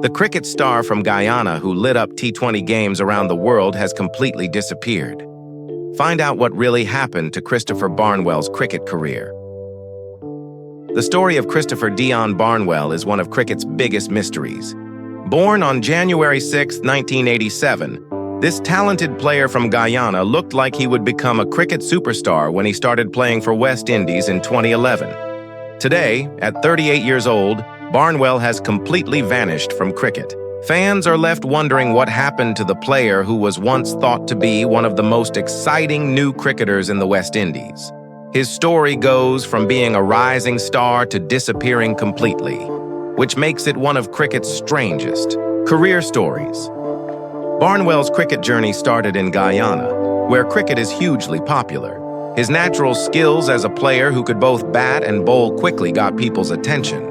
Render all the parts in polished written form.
The cricket star from Guyana who lit up T20 games around the world has completely disappeared. Find out what really happened to Christopher Barnwell's cricket career. The story of Christopher Dion Barnwell is one of cricket's biggest mysteries. Born on January 6, 1987, this talented player from Guyana looked like he would become a cricket superstar when he started playing for West Indies in 2011. Today, at 38 years old, Barnwell has completely vanished from cricket. Fans are left wondering what happened to the player who was once thought to be one of the most exciting new cricketers in the West Indies. His story goes from being a rising star to disappearing completely, which makes it one of cricket's strangest career stories. Barnwell's cricket journey started in Guyana, where cricket is hugely popular. His natural skills as a player who could both bat and bowl quickly got people's attention.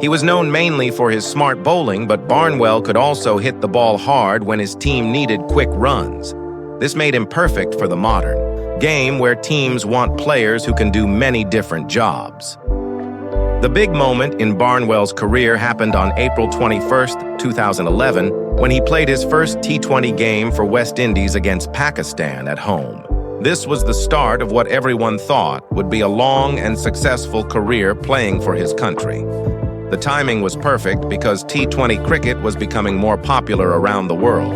He was known mainly for his smart bowling, but Barnwell could also hit the ball hard when his team needed quick runs. This made him perfect for the modern game where teams want players who can do many different jobs. The big moment in Barnwell's career happened on April 21, 2011, when he played his first T20 game for West Indies against Pakistan at home. This was the start of what everyone thought would be a long and successful career playing for his country. The timing was perfect because T20 cricket was becoming more popular around the world,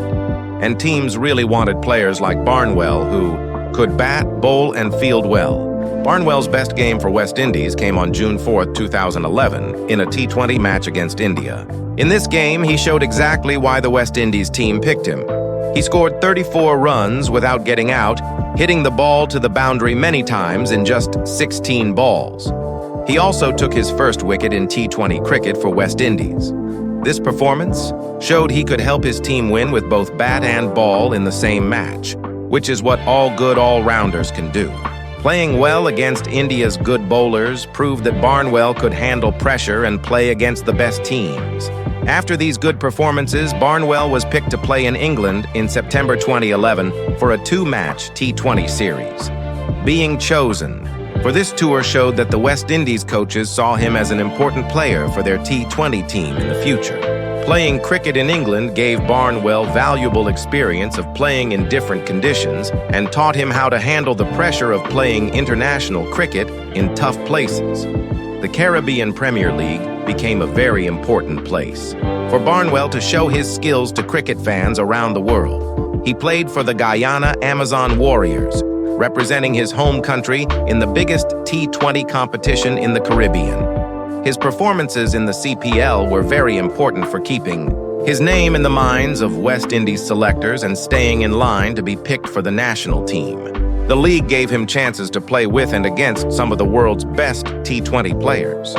and teams really wanted players like Barnwell who could bat, bowl, and field well. Barnwell's best game for West Indies came on June 4, 2011, in a T20 match against India. In this game, he showed exactly why the West Indies team picked him. He scored 34 runs without getting out, hitting the ball to the boundary many times in just 16 balls. He also took his first wicket in T20 cricket for West Indies. This performance showed he could help his team win with both bat and ball in the same match, which is what all good all-rounders can do. Playing well against India's good bowlers proved that Barnwell could handle pressure and play against the best teams. After these good performances, Barnwell was picked to play in England in September 2011 for a two-match T20 series. Being chosen for this tour showed that the West Indies coaches saw him as an important player for their T20 team in the future. Playing cricket in England gave Barnwell valuable experience of playing in different conditions and taught him how to handle the pressure of playing international cricket in tough places. The Caribbean Premier League became a very important place for Barnwell to show his skills to cricket fans around the world. He played for the Guyana Amazon Warriors, representing his home country in the biggest T20 competition in the Caribbean. His performances in the CPL were very important for keeping his name in the minds of West Indies selectors and staying in line to be picked for the national team. The league gave him chances to play with and against some of the world's best T20 players.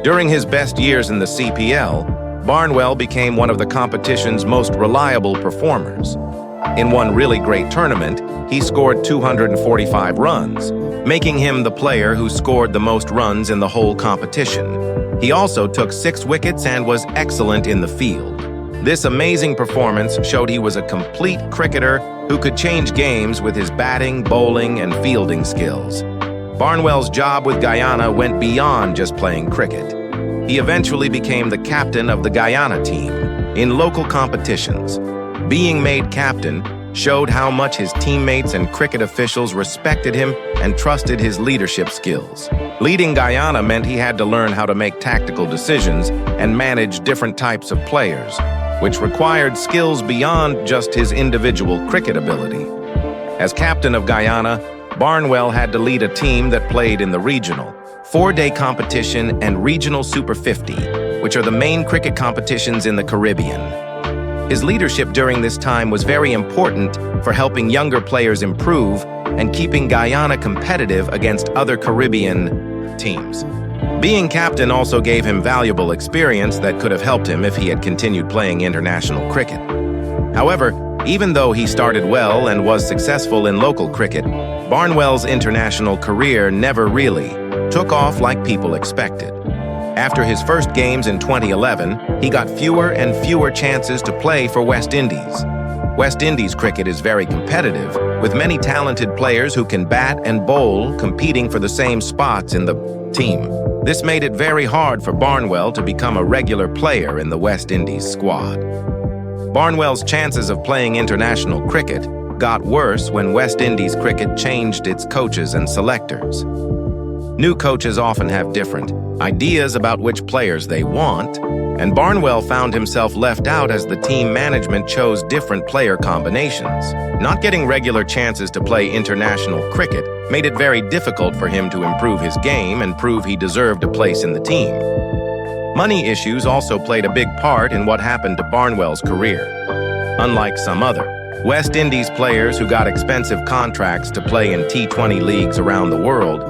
During his best years in the CPL, Barnwell became one of the competition's most reliable performers. In one really great tournament, he scored 245 runs, making him the player who scored the most runs in the whole competition. He also took 6 wickets and was excellent in the field. This amazing performance showed he was a complete cricketer who could change games with his batting, bowling, and fielding skills. Barnwell's job with Guyana went beyond just playing cricket. He eventually became the captain of the Guyana team in local competitions. Being made captain showed how much his teammates and cricket officials respected him and trusted his leadership skills. Leading Guyana meant he had to learn how to make tactical decisions and manage different types of players, which required skills beyond just his individual cricket ability. As captain of Guyana, Barnwell had to lead a team that played in the regional, 4-day competition and regional Super 50, which are the main cricket competitions in the Caribbean. His leadership during this time was very important for helping younger players improve and keeping Guyana competitive against other Caribbean teams. Being captain also gave him valuable experience that could have helped him if he had continued playing international cricket. However, even though he started well and was successful in local cricket, Barnwell's international career never really took off like people expected. After his first games in 2011, he got fewer and fewer chances to play for West Indies. West Indies cricket is very competitive, with many talented players who can bat and bowl competing for the same spots in the team. This made it very hard for Barnwell to become a regular player in the West Indies squad. Barnwell's chances of playing international cricket got worse when West Indies cricket changed its coaches and selectors. New coaches often have different ideas about which players they want, and Barnwell found himself left out as the team management chose different player combinations. Not getting regular chances to play international cricket made it very difficult for him to improve his game and prove he deserved a place in the team. Money issues also played a big part in what happened to Barnwell's career. Unlike some other West Indies players who got expensive contracts to play in T20 leagues around the world,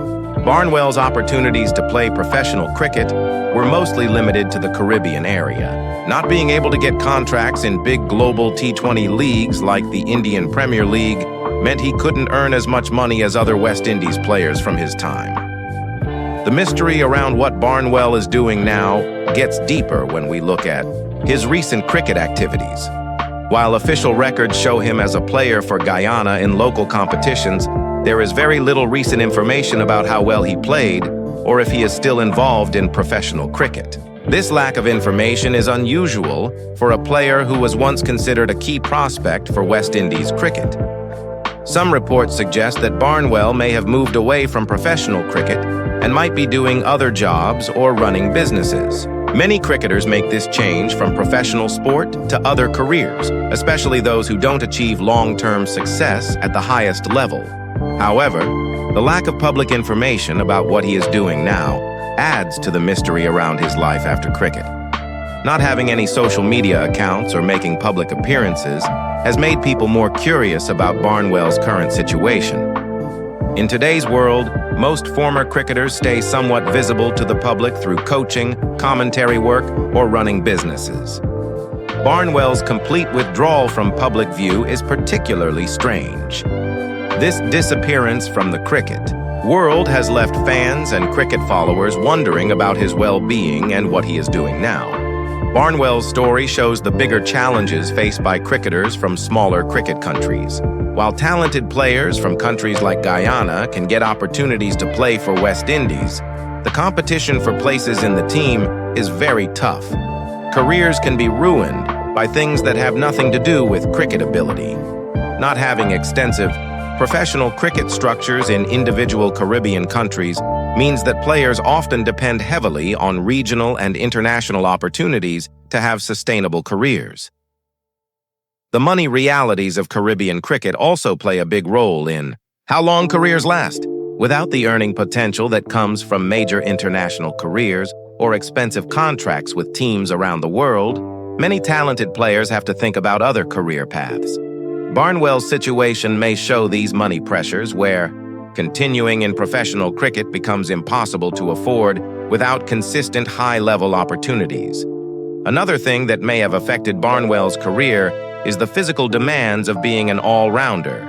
Barnwell's opportunities to play professional cricket were mostly limited to the Caribbean area. Not being able to get contracts in big global T20 leagues like the Indian Premier League meant he couldn't earn as much money as other West Indies players from his time. The mystery around what Barnwell is doing now gets deeper when we look at his recent cricket activities. While official records show him as a player for Guyana in local competitions, there is very little recent information about how well he played or if he is still involved in professional cricket. This lack of information is unusual for a player who was once considered a key prospect for West Indies cricket. Some reports suggest that Barnwell may have moved away from professional cricket and might be doing other jobs or running businesses. Many cricketers make this change from professional sport to other careers, especially those who don't achieve long-term success at the highest level. However, the lack of public information about what he is doing now adds to the mystery around his life after cricket. Not having any social media accounts or making public appearances has made people more curious about Barnwell's current situation. In today's world, most former cricketers stay somewhat visible to the public through coaching, commentary work, or running businesses. Barnwell's complete withdrawal from public view is particularly strange. This disappearance from the cricket world has left fans and cricket followers wondering about his well-being and what he is doing now. Barnwell's story shows the bigger challenges faced by cricketers from smaller cricket countries. While talented players from countries like Guyana can get opportunities to play for West Indies, the competition for places in the team is very tough. Careers can be ruined by things that have nothing to do with cricket ability. Not having extensive professional cricket structures in individual Caribbean countries means that players often depend heavily on regional and international opportunities to have sustainable careers. The money realities of Caribbean cricket also play a big role in how long careers last. Without the earning potential that comes from major international careers or expensive contracts with teams around the world, many talented players have to think about other career paths. Barnwell's situation may show these money pressures where continuing in professional cricket becomes impossible to afford without consistent high-level opportunities. Another thing that may have affected Barnwell's career is the physical demands of being an all-rounder.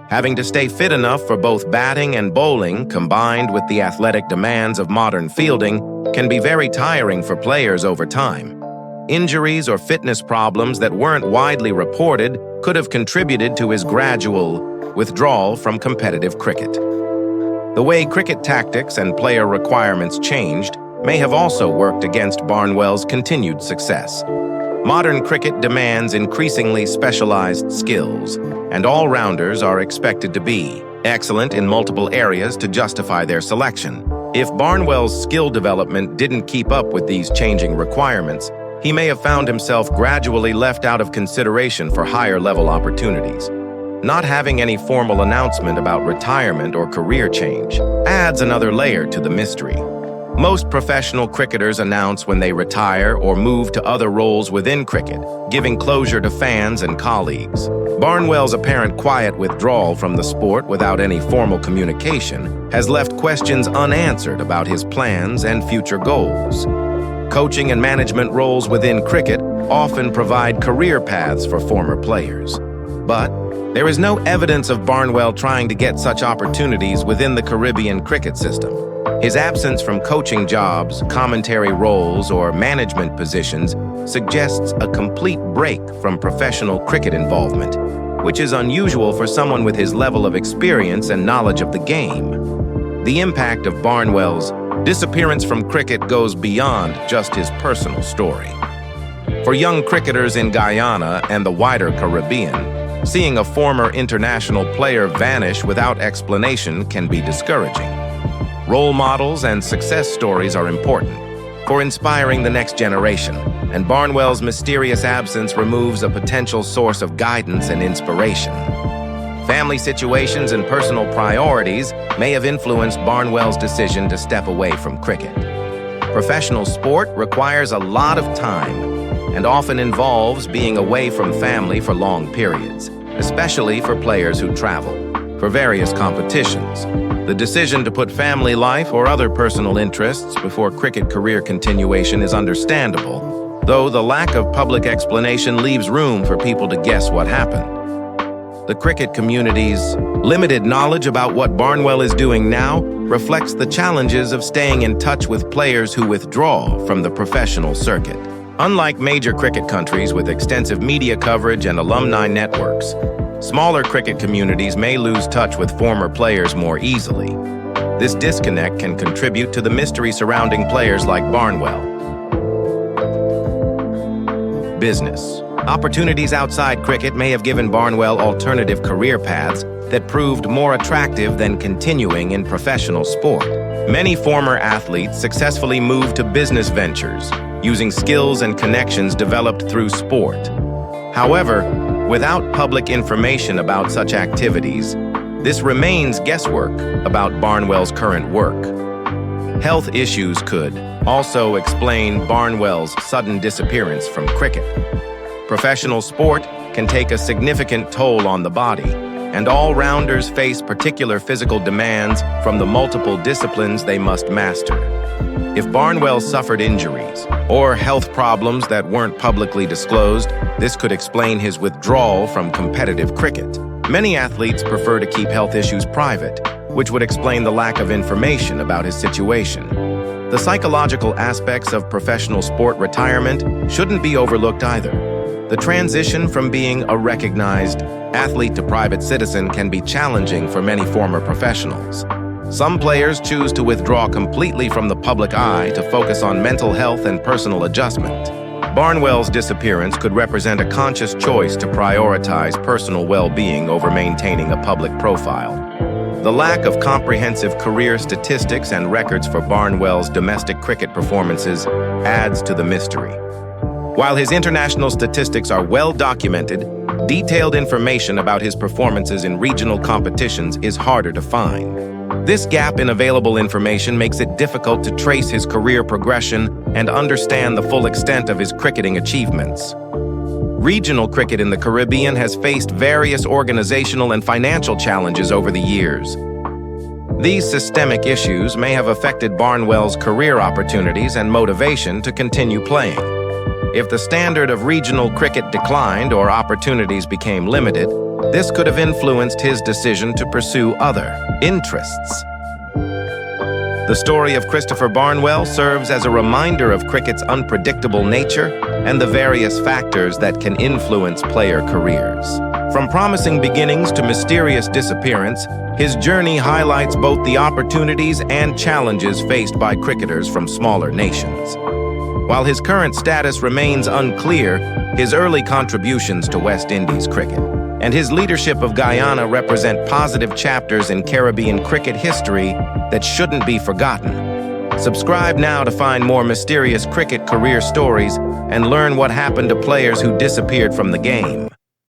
Having to stay fit enough for both batting and bowling, combined with the athletic demands of modern fielding, can be very tiring for players over time. Injuries or fitness problems that weren't widely reported could have contributed to his gradual withdrawal from competitive cricket. The way cricket tactics and player requirements changed may have also worked against Barnwell's continued success. Modern cricket demands increasingly specialized skills, and all-rounders are expected to be excellent in multiple areas to justify their selection. If Barnwell's skill development didn't keep up with these changing requirements, he may have found himself gradually left out of consideration for higher-level opportunities. Not having any formal announcement about retirement or career change adds another layer to the mystery. Most professional cricketers announce when they retire or move to other roles within cricket, giving closure to fans and colleagues. Barnwell's apparent quiet withdrawal from the sport without any formal communication has left questions unanswered about his plans and future goals. Coaching and management roles within cricket often provide career paths for former players. But there is no evidence of Barnwell trying to get such opportunities within the Caribbean cricket system. His absence from coaching jobs, commentary roles, or management positions suggests a complete break from professional cricket involvement, which is unusual for someone with his level of experience and knowledge of the game. The impact of Barnwell's disappearance from cricket goes beyond just his personal story. For young cricketers in Guyana and the wider Caribbean, seeing a former international player vanish without explanation can be discouraging. Role models and success stories are important for inspiring the next generation, and Barnwell's mysterious absence removes a potential source of guidance and inspiration. Family situations and personal priorities may have influenced Barnwell's decision to step away from cricket. Professional sport requires a lot of time and often involves being away from family for long periods, especially for players who travel for various competitions. The decision to put family life or other personal interests before cricket career continuation is understandable, though the lack of public explanation leaves room for people to guess what happened. The cricket community's limited knowledge about what Barnwell is doing now reflects the challenges of staying in touch with players who withdraw from the professional circuit. Unlike major cricket countries with extensive media coverage and alumni networks, smaller cricket communities may lose touch with former players more easily. This disconnect can contribute to the mystery surrounding players like Barnwell. Business. Opportunities outside cricket may have given Barnwell alternative career paths that proved more attractive than continuing in professional sport. Many former athletes successfully moved to business ventures, using skills and connections developed through sport. However, without public information about such activities, this remains guesswork about Barnwell's current work. Health issues could also explain Barnwell's sudden disappearance from cricket. Professional sport can take a significant toll on the body, and all-rounders face particular physical demands from the multiple disciplines they must master. If Barnwell suffered injuries or health problems that weren't publicly disclosed, this could explain his withdrawal from competitive cricket. Many athletes prefer to keep health issues private, which would explain the lack of information about his situation. The psychological aspects of professional sport retirement shouldn't be overlooked either. The transition from being a recognized athlete to private citizen can be challenging for many former professionals. Some players choose to withdraw completely from the public eye to focus on mental health and personal adjustment. Barnwell's disappearance could represent a conscious choice to prioritize personal well-being over maintaining a public profile. The lack of comprehensive career statistics and records for Barnwell's domestic cricket performances adds to the mystery. While his international statistics are well documented, detailed information about his performances in regional competitions is harder to find. This gap in available information makes it difficult to trace his career progression and understand the full extent of his cricketing achievements. Regional cricket in the Caribbean has faced various organizational and financial challenges over the years. These systemic issues may have affected Barnwell's career opportunities and motivation to continue playing. If the standard of regional cricket declined or opportunities became limited, this could have influenced his decision to pursue other interests. The story of Christopher Barnwell serves as a reminder of cricket's unpredictable nature and the various factors that can influence player careers. From promising beginnings to mysterious disappearance, his journey highlights both the opportunities and challenges faced by cricketers from smaller nations. While his current status remains unclear, his early contributions to West Indies cricket and his leadership of Guyana represent positive chapters in Caribbean cricket history that shouldn't be forgotten. Subscribe now to find more mysterious cricket career stories and learn what happened to players who disappeared from the game.